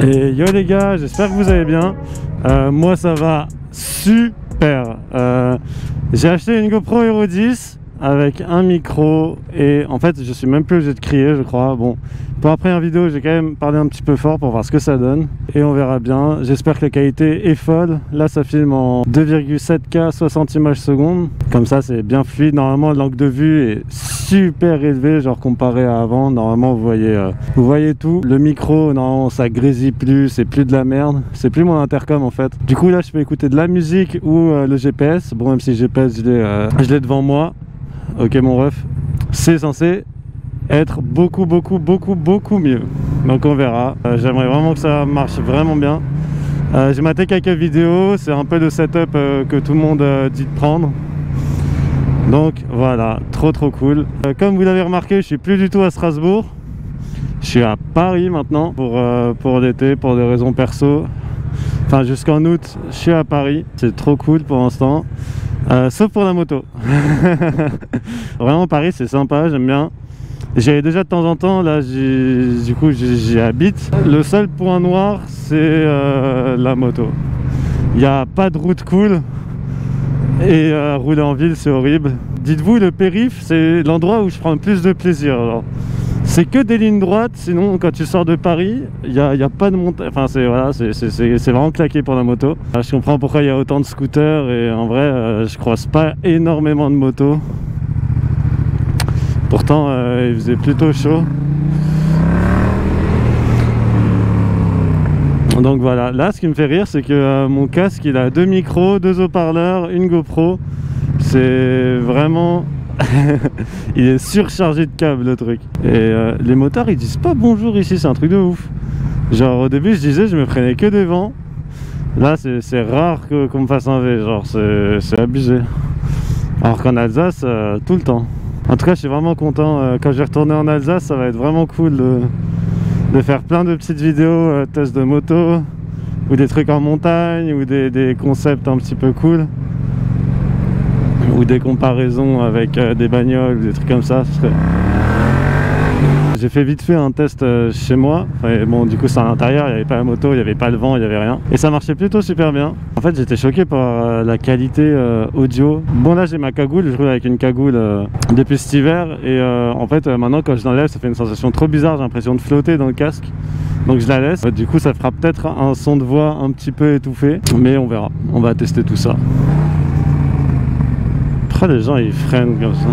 Et yo les gars, j'espère que vous allez bien. Moi ça va super. J'ai acheté une GoPro Hero 10 avec un micro et en fait je suis même plus obligé de crier, je crois. Bon, pour la première vidéo j'ai quand même parlé un petit peu fort pour voir ce que ça donne et on verra bien. J'espère que la qualité est folle. Là ça filme en 2,7K 60 images secondes, comme ça c'est bien fluide. Normalement l'angle de vue est super élevé, genre comparé à avant. Normalement vous voyez tout. Le micro, non, ça grésille plus, c'est plus de la merde, c'est plus mon intercom en fait. Du coup là je peux écouter de la musique ou le GPS. Bon, même si le GPS je l'ai devant moi. Ok mon ref, c'est censé être beaucoup mieux, donc on verra. J'aimerais vraiment que ça marche vraiment bien. J'ai maté quelques vidéos, c'est un peu le setup que tout le monde dit de prendre, donc voilà, trop cool. Comme vous l'avez remarqué, je suis plus du tout à Strasbourg, je suis à Paris maintenant pour l'été, pour des raisons perso. Enfin jusqu'en août je suis à Paris, c'est trop cool pour l'instant. Sauf pour la moto. Vraiment Paris c'est sympa, j'aime bien. J'y allais déjà de temps en temps, là du coup j'y habite. Le seul point noir c'est la moto. Il n'y a pas de route cool et rouler en ville c'est horrible. Dites-vous, le périph c'est l'endroit où je prends le plus de plaisir. C'est que des lignes droites, sinon quand tu sors de Paris, il n'y a pas de montagne. Enfin c'est vraiment claqué pour la moto. Je comprends pourquoi il y a autant de scooters et en vrai je croise pas énormément de motos. Pourtant il faisait plutôt chaud. Donc voilà, là ce qui me fait rire c'est que mon casque il a 2 micros, 2 haut-parleurs, une GoPro. C'est vraiment... il est surchargé de câbles le truc. Et les motards ils disent pas bonjour ici, c'est un truc de ouf. Genre au début je disais je me prenais que des vents. Là c'est rare qu'on me fasse un V, genre c'est abusé. Alors qu'en Alsace tout le temps. En tout cas je suis vraiment content, quand je vais retourner en Alsace ça va être vraiment cool de faire plein de petites vidéos tests de moto ou des trucs en montagne ou des concepts un petit peu cool. Ou des comparaisons avec des bagnoles ou des trucs comme ça. J'ai fait vite fait un test chez moi. Enfin, bon, du coup c'est à l'intérieur, il n'y avait pas la moto, il n'y avait pas le vent, il n'y avait rien. Et ça marchait plutôt super bien. En fait j'étais choqué par la qualité audio. Bon là j'ai ma cagoule, je roule avec une cagoule depuis cet hiver. Et en fait maintenant quand je l'enlève ça fait une sensation trop bizarre, j'ai l'impression de flotter dans le casque. Donc je la laisse. Du coup ça fera peut-être un son de voix un petit peu étouffé. Mais on verra, on va tester tout ça. Les gens ils freinent comme ça.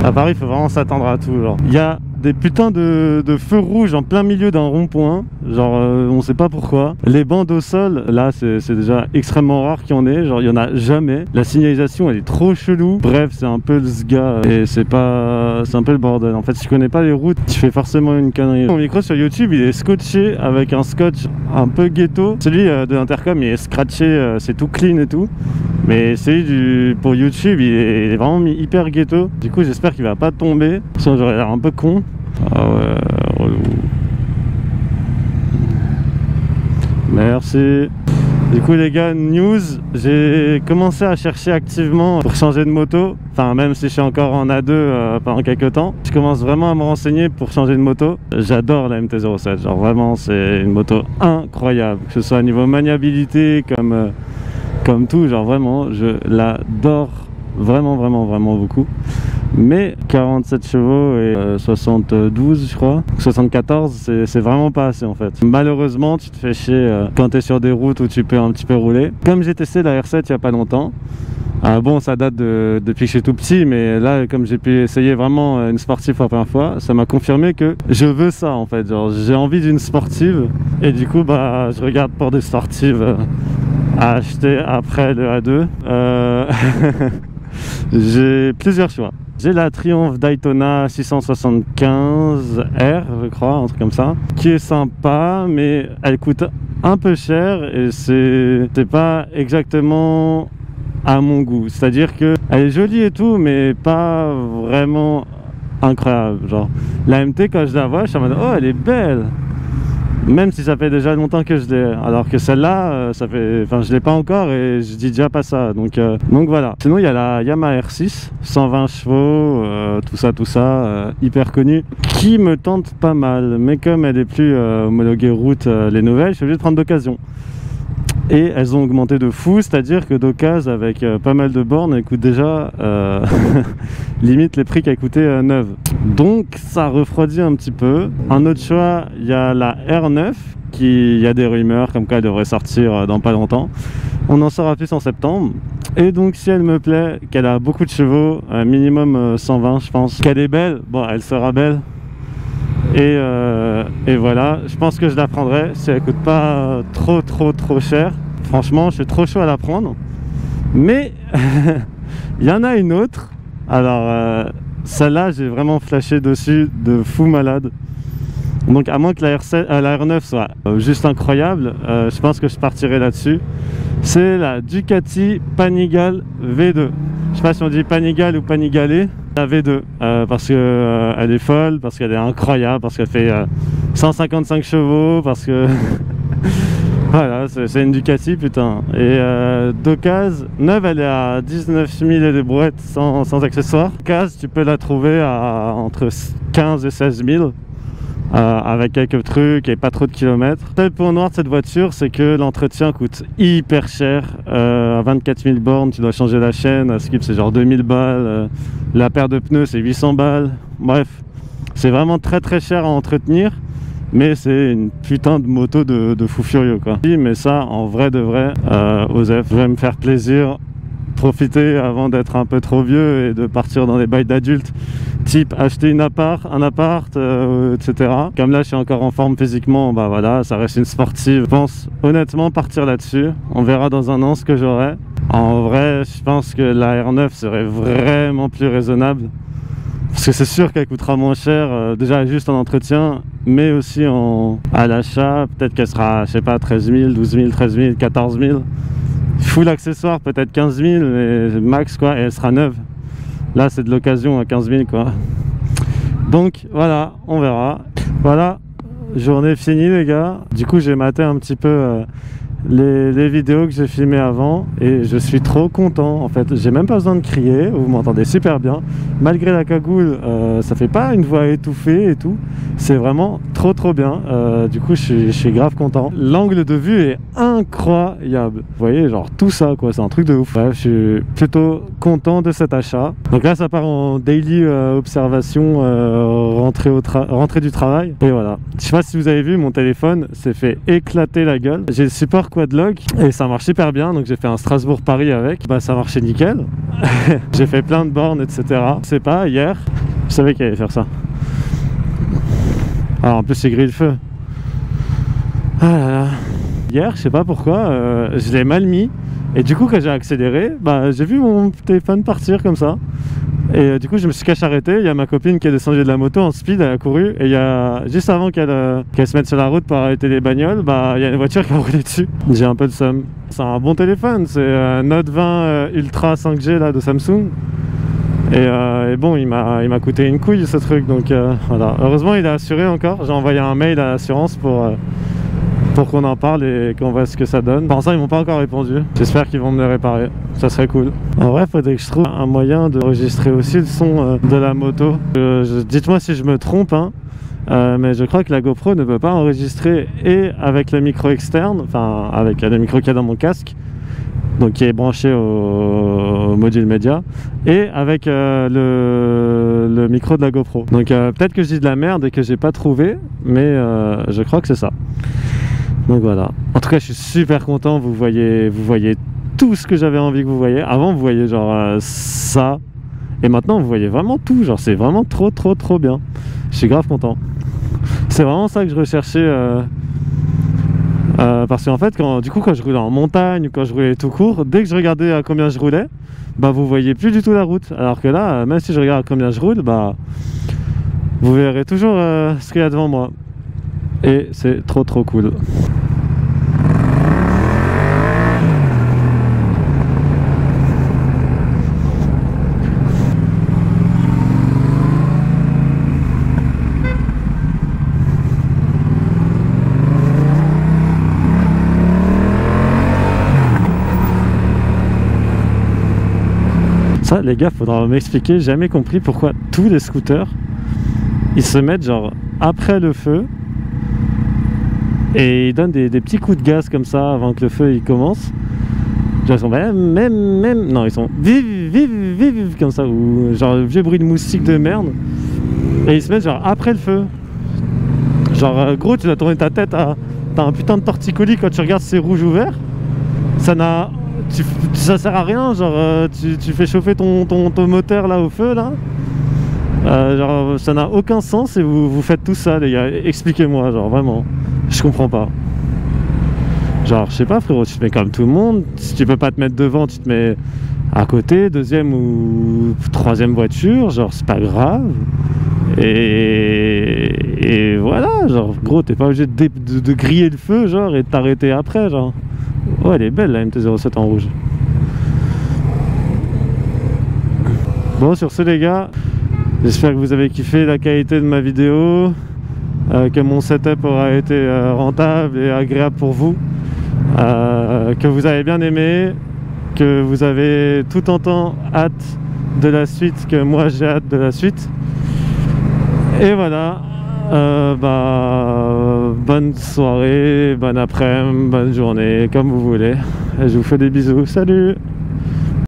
À Paris il faut vraiment s'attendre à tout. Il y a des putains de feux rouges en plein milieu d'un rond-point. Genre on sait pas pourquoi. Les bandes au sol, là c'est déjà extrêmement rare qu'il y en ait. Genre il y en a jamais. La signalisation elle est trop chelou. Bref c'est un peu le sga et c'est un peu le bordel. En fait si tu connais pas les routes tu fais forcément une connerie. Mon micro sur YouTube il est scotché avec un scotch un peu ghetto. Celui de l'intercom il est scratché, c'est tout clean et tout. Mais celui pour YouTube il est vraiment mis hyper ghetto. Du coup j'espère qu'il va pas tomber, sinon j'aurais l'air un peu con. Ah ouais, relou. Merci. Du coup les gars, news, j'ai commencé à chercher activement pour changer de moto. Enfin même si je suis encore en A2 pendant quelques temps, je commence vraiment à me renseigner pour changer de moto. J'adore la MT-07, genre vraiment c'est une moto incroyable. Que ce soit au niveau maniabilité comme tout, genre vraiment je l'adore vraiment beaucoup. Mais 47 chevaux et 72 je crois, 74 c'est vraiment pas assez en fait. Malheureusement tu te fais chier quand tu es sur des routes où tu peux un petit peu rouler. Comme j'ai testé la R7 il y a pas longtemps, bon ça date depuis que je suis tout petit, mais là comme j'ai pu essayer vraiment une sportive pour la première fois, ça m'a confirmé que je veux ça en fait. Genre j'ai envie d'une sportive et du coup bah je regarde pour des sportives à acheter après le A2. J'ai plusieurs choix. J'ai la Triumph Daytona 675R je crois, un truc comme ça, qui est sympa mais elle coûte un peu cher et c'est pas exactement à mon goût. C'est à dire que elle est jolie et tout mais pas vraiment incroyable. Genre la MT quand je la vois je suis en mode oh elle est belle, Même si ça fait déjà longtemps que je l'ai, alors que celle-là, je l'ai pas encore et je dis déjà pas ça. Donc voilà. Sinon, il y a la Yamaha R6, 120 chevaux, tout ça, hyper connue, qui me tente pas mal. Mais comme elle est plus homologuée route, les nouvelles, je suis obligé de prendre d'occasion. Et elles ont augmenté de fou, c'est-à-dire que d'occasion avec pas mal de bornes, elles coûtent déjà limite les prix qu'elles coûtaient neuves. Donc ça refroidit un petit peu. Un autre choix, il y a la R9, il y a des rumeurs comme quoi elle devrait sortir dans pas longtemps. On en saura plus en septembre. Et donc si elle me plaît, qu'elle a beaucoup de chevaux, minimum 120 je pense, qu'elle est belle, bon elle sera belle. Et voilà, je pense que je la prendrai si elle coûte pas trop cher. Franchement, je suis trop chaud à la prendre. Mais il y en a une autre. Alors celle-là, j'ai vraiment flashé dessus de fou malade. Donc à moins que la R9 soit juste incroyable, je pense que je partirai là-dessus. C'est la Ducati Panigale V2. Je sais pas si on dit Panigale ou Panigale. La V2, parce que elle est folle, parce qu'elle est incroyable, parce qu'elle fait 155 chevaux, parce que voilà, c'est une Ducati putain. Et d'occasion, neuve elle est à 19 000 et des brouettes sans accessoires. D'occasion tu peux la trouver à entre 15 et 16 000. Avec quelques trucs et pas trop de kilomètres. Le point noir de cette voiture, c'est que l'entretien coûte hyper cher. À 24 000 bornes, tu dois changer la chaîne. À Skip, c'est genre 2000 balles. La paire de pneus, c'est 800 balles. Bref, c'est vraiment très cher à entretenir. Mais c'est une putain de moto de fou furieux, quoi. Mais ça, en vrai de vrai, Osef, je vais me faire plaisir. Profiter avant d'être un peu trop vieux et de partir dans des bails d'adultes, type acheter un appart, etc. Comme là je suis encore en forme physiquement, bah voilà, ça reste une sportive. Je pense honnêtement partir là-dessus. On verra dans un an ce que j'aurai. En vrai, je pense que la R9 serait vraiment plus raisonnable. Parce que c'est sûr qu'elle coûtera moins cher, déjà juste en entretien, mais aussi à l'achat. Peut-être qu'elle sera, je sais pas, 13 000, 12 000, 13 000, 14 000. Full accessoire, peut-être 15 000 et max quoi, et elle sera neuve. Là c'est de l'occasion à 15 000 quoi. Donc voilà, on verra. Voilà, journée finie les gars. Du coup j'ai maté un petit peu les vidéos que j'ai filmées avant et je suis trop content en fait. J'ai même pas besoin de crier, vous m'entendez super bien. Malgré la cagoule, ça fait pas une voix étouffée et tout. C'est vraiment trop bien. Du coup je suis grave content. L'angle de vue est incroyable. Vous voyez, genre tout ça quoi, c'est un truc de ouf. Bref, je suis plutôt content de cet achat. Donc là ça part en daily observation, rentrée du travail. Et voilà. Je sais pas si vous avez vu, mon téléphone s'est fait éclater la gueule. J'ai le support Quadlock et ça marche super bien. Donc j'ai fait un Strasbourg-Paris avec. Bah ça marchait nickel. J'ai fait plein de bornes, etc. C'est pas hier. Je savais qu'il allait faire ça. Alors en plus c'est grille le feu. Ah là là. Hier, je sais pas pourquoi, je l'ai mal mis. Et du coup quand j'ai accéléré, bah j'ai vu mon téléphone partir comme ça. Et du coup je me suis caché arrêté. Il y a ma copine qui est descendue de la moto en speed, elle a couru. Et il y a juste avant qu'elle se mette sur la route pour arrêter les bagnoles, bah il y a une voiture qui a roulé dessus. J'ai un peu de somme. C'est un bon téléphone, c'est un Note 20 Ultra 5G là de Samsung. Et bon, il m'a coûté une couille ce truc, donc voilà. Heureusement il est assuré encore. J'ai envoyé un mail à l'assurance pour qu'on en parle et qu'on voit ce que ça donne. Pour ça ils m'ont pas encore répondu. J'espère qu'ils vont me le réparer, ça serait cool. En vrai faudrait que je trouve un moyen d'enregistrer aussi le son de la moto. Dites-moi si je me trompe hein, mais je crois que la GoPro ne peut pas enregistrer et avec le micro externe, enfin avec le micro qu'il y a dans mon casque, donc qui est branché au module média, et avec le micro de la GoPro. Donc peut-être que je dis de la merde et que j'ai pas trouvé, mais je crois que c'est ça. Donc voilà. En tout cas, je suis super content. Vous voyez tout ce que j'avais envie que vous voyiez. Avant, vous voyez genre ça, et maintenant, vous voyez vraiment tout. Genre, c'est vraiment trop bien. Je suis grave content. C'est vraiment ça que je recherchais. Parce qu'en fait, quand je roulais en montagne ou quand je roulais tout court, dès que je regardais à combien je roulais, bah vous voyez plus du tout la route. Alors que là, même si je regarde à combien je roule, bah vous verrez toujours ce qu'il y a devant moi. Et c'est trop cool. Ça, les gars, faudra m'expliquer. J'ai jamais compris pourquoi tous les scooters, ils se mettent genre après le feu et ils donnent des petits coups de gaz comme ça avant que le feu il commence. Genre, ils sont même, non, ils sont vive comme ça, ou genre vieux bruit de moustique de merde. Et ils se mettent genre après le feu. Genre, gros, tu dois tourner ta tête à. T'as un putain de torticolis quand tu regardes c'est rouge ou vert. Ça sert à rien, genre tu fais chauffer ton moteur là au feu là. Genre ça n'a aucun sens et vous faites tout ça les gars. Expliquez-moi, genre vraiment. Je comprends pas. Genre je sais pas frérot, tu te mets comme tout le monde. Si tu peux pas te mettre devant, tu te mets à côté, deuxième ou troisième voiture, genre c'est pas grave. Et voilà, genre gros t'es pas obligé de griller le feu genre et de t'arrêter après genre. Ouais, elle est belle la MT-07 en rouge. Bon, sur ce les gars, j'espère que vous avez kiffé la qualité de ma vidéo, que mon setup aura été rentable et agréable pour vous, que vous avez bien aimé, que vous avez tout autant hâte de la suite que moi j'ai hâte de la suite. Et voilà. Bonne soirée, bonne après-midi, bonne journée, comme vous voulez. Je vous fais des bisous, salut!